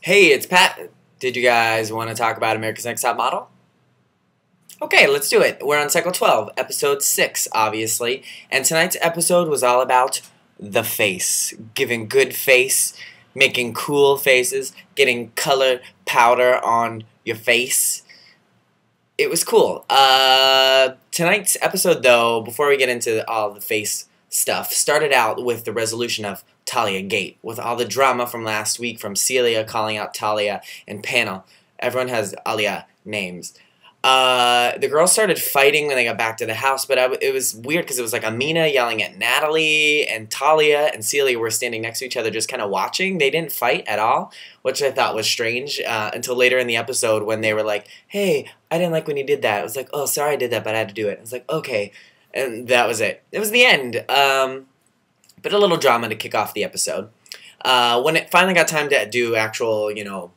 Hey, it's Pat. Did you guys want to talk about America's Next Top Model? Okay, let's do it. We're on Cycle 12, Episode 6, obviously. And tonight's episode was all about the face. Giving good face, making cool faces, getting color powder on your face. It was cool. Tonight's episode, though, before we get into all the face stuff, started out with the resolution of Talia Gate, with all the drama from last week from Celia calling out Talia and Panel. Everyone has Alia names. The girls started fighting when they got back to the house, but it was weird because it was like Amina yelling at Natalie, and Talia and Celia were standing next to each other just kind of watching. They didn't fight at all, which I thought was strange until later in the episode when they were like, hey, I didn't like when you did that. I was like, oh, sorry I did that, but I had to do it. I was like, okay. And that was it. It was the end. But a little drama to kick off the episode. When it finally got time to do actual,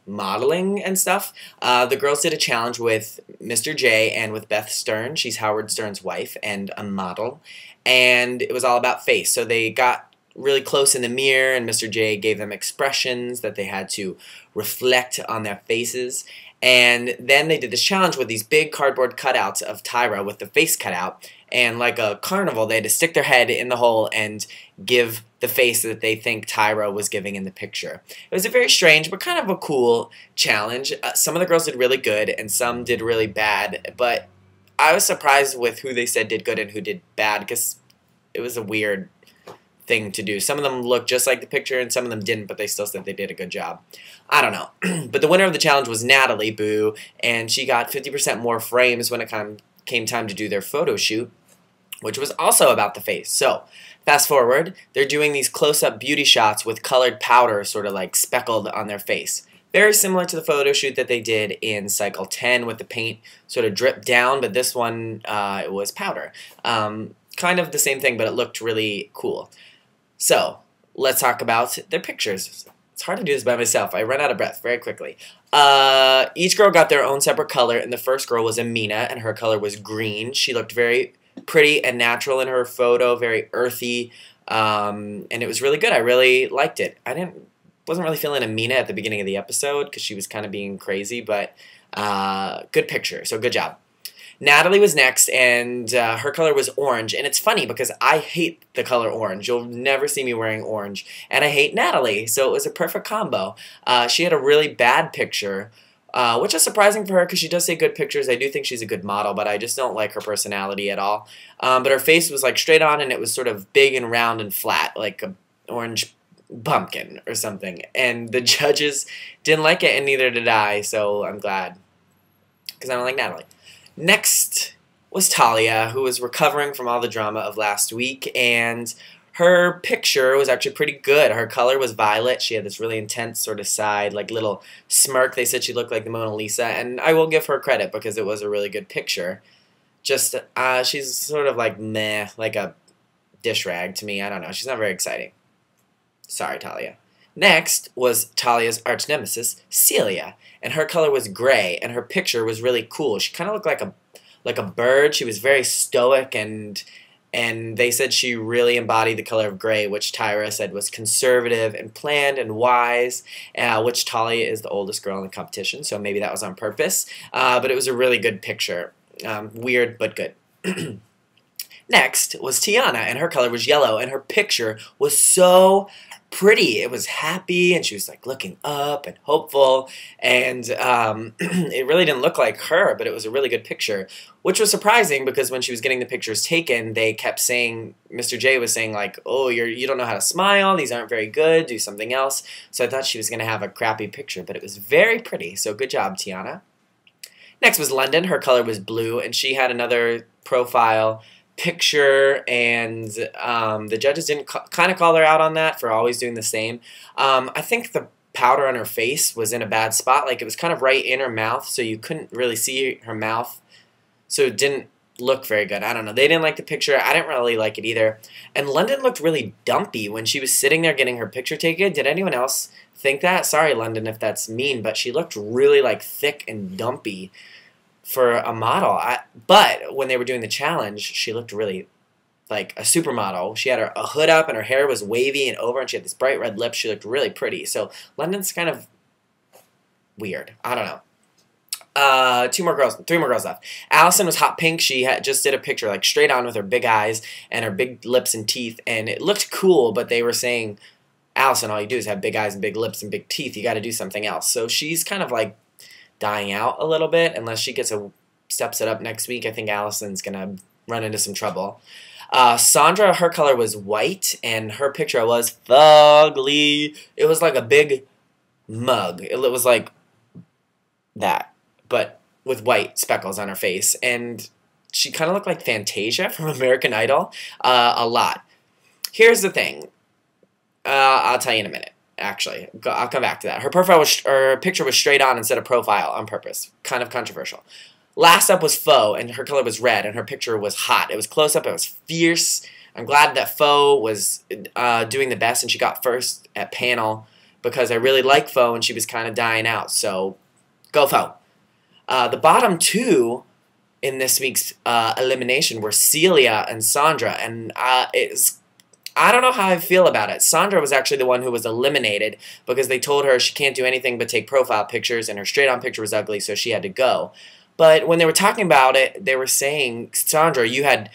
modeling and stuff, the girls did a challenge with Mr. J and with Beth Stern. She's Howard Stern's wife and a model. And it was all about face. So they got really close in the mirror, and Mr. J gave them expressions that they had to reflect on their faces. And then they did this challenge with these big cardboard cutouts of Tyra with the face cut out. And like a carnival, they had to stick their head in the hole and give the face that they think Tyra was giving in the picture. It was a very strange but kind of a cool challenge. Some of the girls did really good and some did really bad. But I was surprised with who they said did good and who did bad because it was a weird thing to do. Some of them looked just like the picture and some of them didn't, but they still said they did a good job. I don't know. But the winner of the challenge was Natalie, boo, and she got 50% more frames when it came time to do their photo shoot, which was also about the face. So, fast forward, they're doing these close-up beauty shots with colored powder sort of like speckled on their face. Very similar to the photo shoot that they did in Cycle 10 with the paint sort of dripped down, but this one it was powder. Kind of the same thing, but it looked really cool. So, let's talk about their pictures. It's hard to do this by myself. I run out of breath very quickly. Each girl got their own separate color, and the first girl was Amina, and her color was green. She looked very pretty and natural in her photo, very earthy, and it was really good. I really liked it. Wasn't really feeling Amina at the beginning of the episode because she was kind of being crazy, but good picture, so good job. Natalie was next, and her color was orange, and it's funny because I hate the color orange. You'll never see me wearing orange, and I hate Natalie, so it was a perfect combo. She had a really bad picture, which is surprising for her because she does say good pictures. I do think she's a good model, but I just don't like her personality at all. But her face was like straight on, and it was sort of big and round and flat, like an orange pumpkin or something. And the judges didn't like it, and neither did I, so I'm glad because I don't like Natalie. Next was Talia, who was recovering from all the drama of last week, and her picture was actually pretty good. Her color was violet. She had this really intense sort of side, like little smirk. They said she looked like the Mona Lisa, and I will give her credit because it was a really good picture. Just, she's sort of like meh, like a dish rag to me. I don't know. She's not very exciting. Sorry, Talia. Next was Talia's arch nemesis, Celia, and her color was gray, and her picture was really cool. She kind of looked like a bird. She was very stoic, and they said she really embodied the color of gray, which Tyra said was conservative and planned and wise, which Talia is the oldest girl in the competition, so maybe that was on purpose. But it was a really good picture. Weird, but good. Next was Tiana, and her color was yellow, and her picture was so pretty. It was happy, and she was like looking up and hopeful, and it really didn't look like her, but it was a really good picture, which was surprising because when she was getting the pictures taken, they kept saying, Mr. J was saying like, oh, you don't know how to smile, these aren't very good, do something else. So I thought she was going to have a crappy picture, but it was very pretty, so good job, Tiana. Next was London. Her color was blue, and she had another profile picture, and the judges didn't kind of call her out on that for always doing the same. I think the powder on her face was in a bad spot. Like it was kind of right in her mouth, so you couldn't really see her mouth, so it didn't look very good. I don't know. They didn't like the picture. I didn't really like it either. And London looked really dumpy when she was sitting there getting her picture taken. Did anyone else think that? Sorry, London, if that's mean, but she looked really like thick and dumpy for a model. But when they were doing the challenge, she looked really like a supermodel. She had a hood up and her hair was wavy and over, and she had this bright red lips. She looked really pretty. So London's kind of weird. I don't know. Three more girls left. Allison was hot pink. She just did a picture like straight on with her big eyes and her big lips and teeth, and it looked cool. But they were saying, Allison, all you do is have big eyes and big lips and big teeth. You got to do something else. So she's kind of like dying out a little bit unless she steps it up next week. I think Allison's gonna run into some trouble. Sandra, her color was white, and her picture was fugly. It was like a big mug. It was like that, but with white speckles on her face, and she kind of looked like Fantasia from American Idol a lot. Here's the thing. I'll tell you in a minute. Actually, I'll come back to that. Her picture was straight on instead of profile on purpose. Kind of controversial. Last up was Faux, and her color was red, and her picture was hot. It was close up. It was fierce. I'm glad that Faux was doing the best, and she got first at panel because I really like Faux, and she was kind of dying out. So, go Faux. The bottom two in this week's elimination were Celia and Sandra, and I don't know how I feel about it. Sandra was actually the one who was eliminated because they told her she can't do anything but take profile pictures, and her straight-on picture was ugly, so she had to go. But when they were talking about it, they were saying, Sandra, you had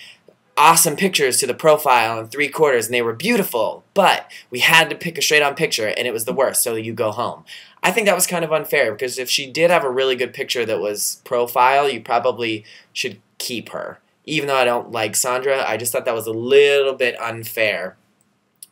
awesome pictures to the profile in 3/4, and they were beautiful, but we had to pick a straight-on picture, and it was the worst, so you go home. I think that was kind of unfair, because if she did have a really good picture that was profile, you probably should keep her. Even though I don't like Sandra, I just thought that was a little bit unfair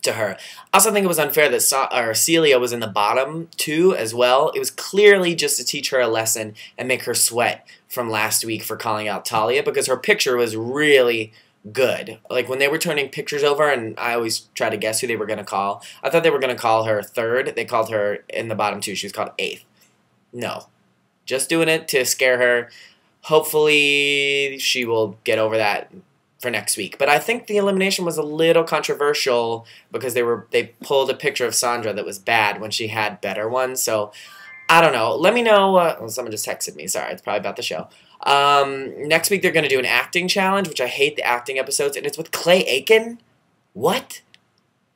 to her. I also think it was unfair that Celia was in the bottom two as well. It was clearly just to teach her a lesson and make her sweat from last week for calling out Talia, because her picture was really good. Like when they were turning pictures over, and I always try to guess who they were going to call. I thought they were going to call her third. They called her in the bottom two. She was called eighth. No. Just doing it to scare her. Hopefully she will get over that for next week. But I think the elimination was a little controversial because they pulled a picture of Sandra that was bad when she had better ones. So I don't know. Let me know. Someone just texted me. Sorry, it's probably about the show. Next week they're going to do an acting challenge, which I hate the acting episodes, and it's with Clay Aiken. What?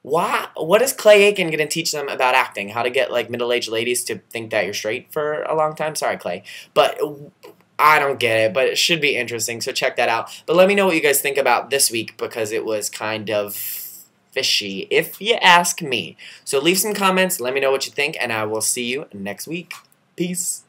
Why? What is Clay Aiken going to teach them about acting? How to get like middle-aged ladies to think that you're straight for a long time? Sorry, Clay. But I don't get it, but it should be interesting, so check that out. But let me know what you guys think about this week, because it was kind of fishy, if you ask me. So leave some comments, let me know what you think, and I will see you next week. Peace.